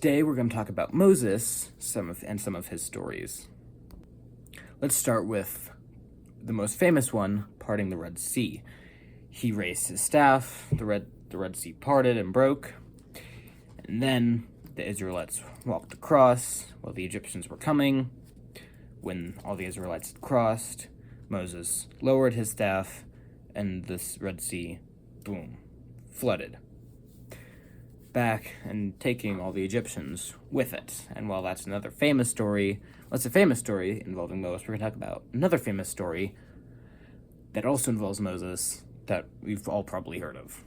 Today we're going to talk about Moses, some of his stories. Let's start with the most famous one, parting the Red Sea. He raised his staff, the Red Sea parted and broke, and then the Israelites walked across while the Egyptians were coming. When all the Israelites had crossed, Moses lowered his staff, and this Red Sea, boom, flooded back and taking all the Egyptians with it. And while that's another famous story, that's a famous story involving Moses, we're going to talk about another famous story that also involves Moses that we've all probably heard of.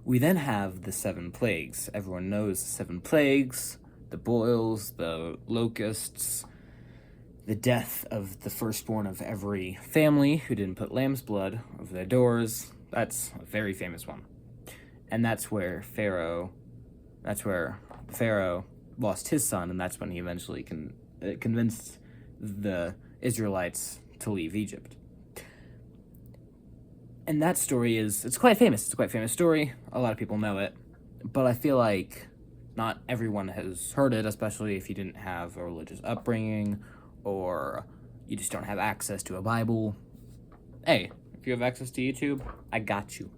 We then have the 7 plagues. Everyone knows the 7 plagues, the boils, the locusts, the death of the firstborn of every family who didn't put lamb's blood over their doors. That's a very famous one. And that's where Pharaoh lost his son, and that's when he eventually convinced the Israelites to leave Egypt. And that story it's quite famous. It's a quite famous story. A lot of people know it. But I feel like not everyone has heard it, especially if you didn't have a religious upbringing or you just don't have access to a Bible. Hey, if you have access to YouTube, I got you.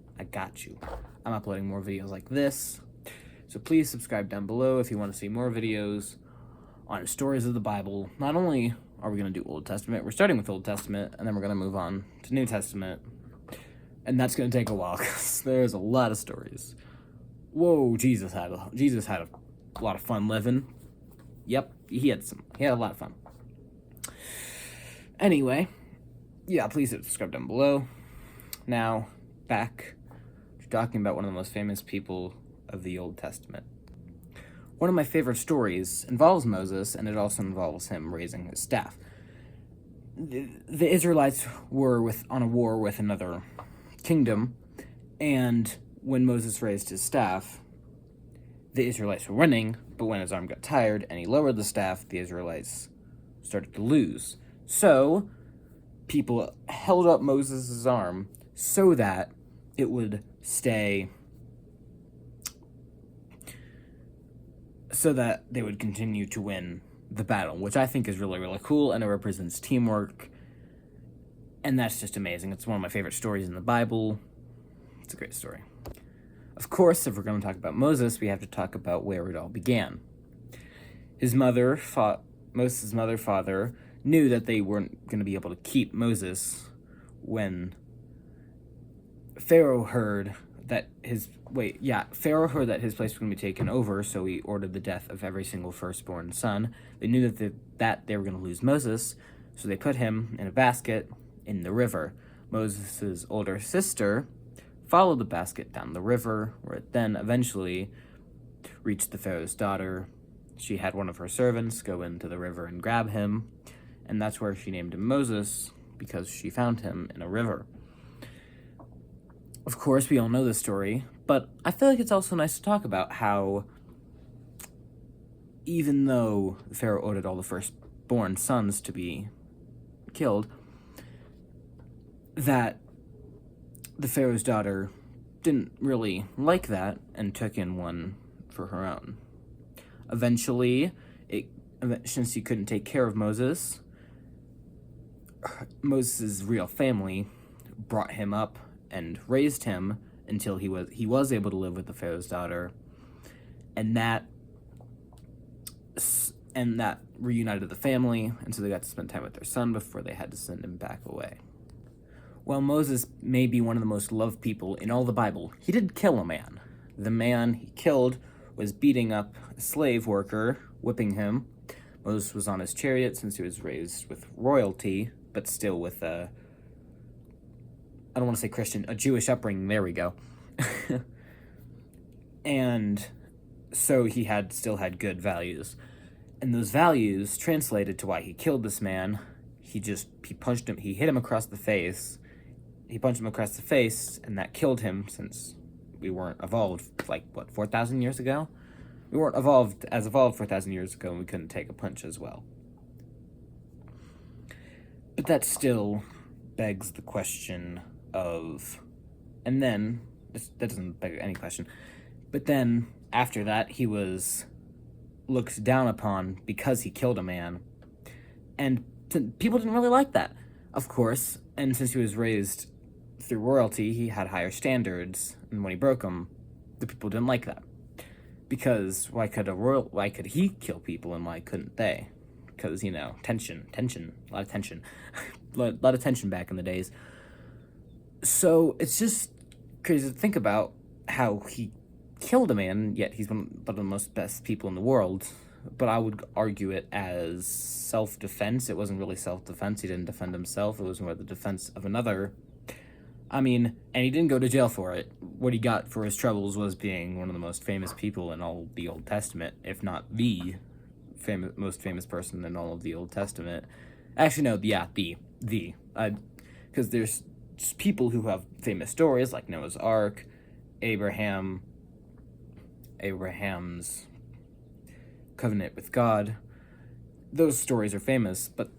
I'm uploading more videos like this. So please subscribe down below if you want to see more videos on stories of the Bible. Not only are we going to do Old Testament, we're starting with Old Testament, and then we're going to move on to New Testament. And that's going to take a while because there's a lot of stories. Whoa, Jesus had a lot of fun living. Yep, he had a lot of fun. Anyway, yeah, please subscribe down below. Now, back to talking about one of the most famous people of the Old Testament. One of my favorite stories involves Moses, and it also involves him raising his staff. The Israelites were on a war with another kingdom, and when Moses raised his staff, the Israelites were winning, but when his arm got tired and he lowered the staff, the Israelites started to lose. So, people held up Moses' arm so that it would stay, so that they would continue to win the battle, which I think is really, really cool, and it represents teamwork, and that's just amazing. It's one of my favorite stories in the Bible. It's a great story. Of course, if we're going to talk about Moses, we have to talk about where it all began. Moses' father, knew that they weren't going to be able to keep Moses when Pharaoh heard that his place was going to be taken over, so he ordered the death of every single firstborn son. They knew that they were going to lose Moses, so they put him in a basket in the river. Moses' older sister followed the basket down the river, where it then eventually reached the Pharaoh's daughter. She had one of her servants go into the river and grab him, and that's where she named him Moses, because she found him in a river. Of course, we all know this story, but I feel like it's also nice to talk about how, even though Pharaoh ordered all the firstborn sons to be killed, that the Pharaoh's daughter didn't really like that and took in one for her own. Eventually, since he couldn't take care of Moses' real family brought him up and raised him until he was able to live with the Pharaoh's daughter, and that reunited the family, and so they got to spend time with their son before they had to send him back away. While Moses may be one of the most loved people in all the Bible, he did kill a man. The man he killed was beating up a slave worker, whipping him. Moses was on his chariot since he was raised with royalty, but still with I don't want to say Christian, a Jewish upbringing, there we go. And so he still had good values. And those values translated to why he killed this man. He punched him, he hit him across the face. He punched him across the face, and that killed him, since we weren't evolved, 4,000 years ago? We weren't evolved 4,000 years ago, and we couldn't take a punch as well. But that still begs the question of, and then, that doesn't beg any question, but then, after that, he was looked down upon because he killed a man. And people didn't really like that, of course. And since he was raised through royalty, he had higher standards, and when he broke them, the people didn't like that. Because why could he kill people and why couldn't they? Because, tension, a lot of tension. a lot of tension back in the days. So it's just crazy to think about how he killed a man, yet he's one of the most best people in the world. But I would argue it as self-defense. It wasn't really self-defense. He didn't defend himself. It was more the defense of another. And he didn't go to jail for it. What he got for his troubles was being one of the most famous people in all the Old Testament, if not the most famous person in all of the Old Testament. Actually, no, yeah, because there's just people who have famous stories like Noah's Ark, Abraham's covenant with God. Those stories are famous, but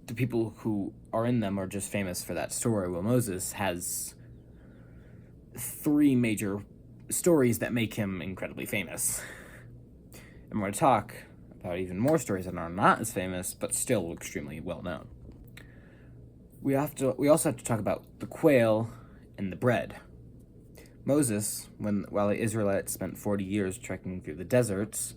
the people who are in them are just famous for that story. Well, Moses has 3 major stories that make him incredibly famous. And we're going to talk about even more stories that are not as famous, but still extremely well known. We also have to talk about the quail and the bread. Moses, while the Israelites spent 40 years trekking through the deserts,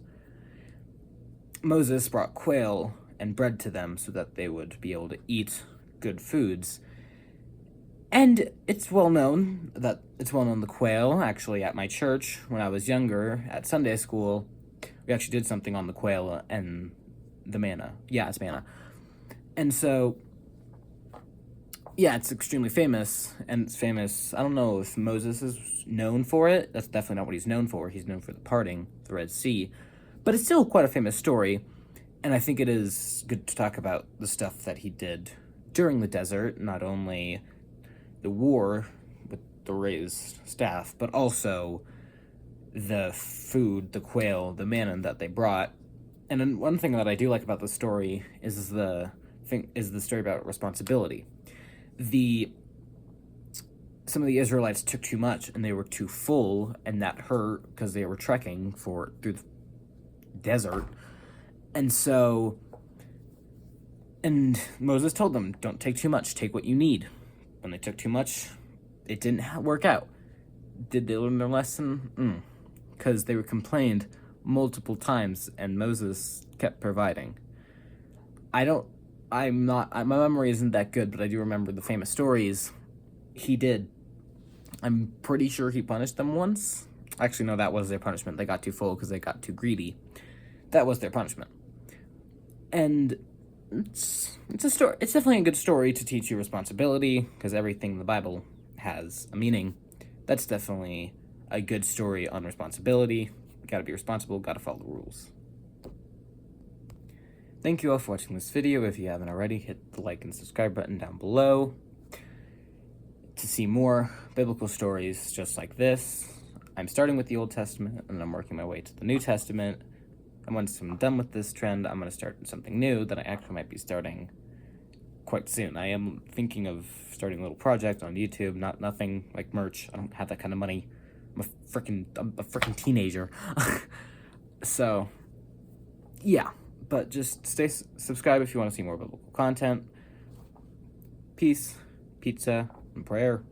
Moses brought quail and bread to them so that they would be able to eat good foods. And it's well known the quail. Actually, at my church, when I was younger, at Sunday school, we actually did something on the quail and the manna. Yeah, it's manna. And so, yeah, it's extremely famous, and it's famous. I don't know if Moses is known for it. That's definitely not what he's known for. He's known for the parting, the Red Sea. But it's still quite a famous story, and I think it is good to talk about the stuff that he did during the desert, not only the war with the raised staff, but also the food, the quail, the manna that they brought. And then one thing that I do like about the story is the story about responsibility. Some of the Israelites took too much and they were too full, and that hurt because they were trekking through the desert. And Moses told them, don't take too much, take what you need. When they took too much, it didn't work out. Did they learn their lesson? Because they were complained multiple times, and Moses kept providing. My memory isn't that good, but I do remember the famous stories. He did. I'm pretty sure he punished them once. Actually, no, that was their punishment. They got too full because they got too greedy. That was their punishment. And it's a story. It's definitely a good story to teach you responsibility, because everything in the Bible has a meaning. That's definitely a good story on responsibility. Gotta be responsible, gotta follow the rules. Thank you all for watching this video. If you haven't already, hit the like and subscribe button down below to see more biblical stories just like this. I'm starting with the Old Testament, and I'm working my way to the New Testament. And once I'm done with this trend, I'm going to start something new that I actually might be starting quite soon. I am thinking of starting a little project on YouTube, nothing like merch. I don't have that kind of money. I'm a freaking teenager. So, yeah. But just subscribe if you want to see more biblical content. Peace, pizza, and prayer.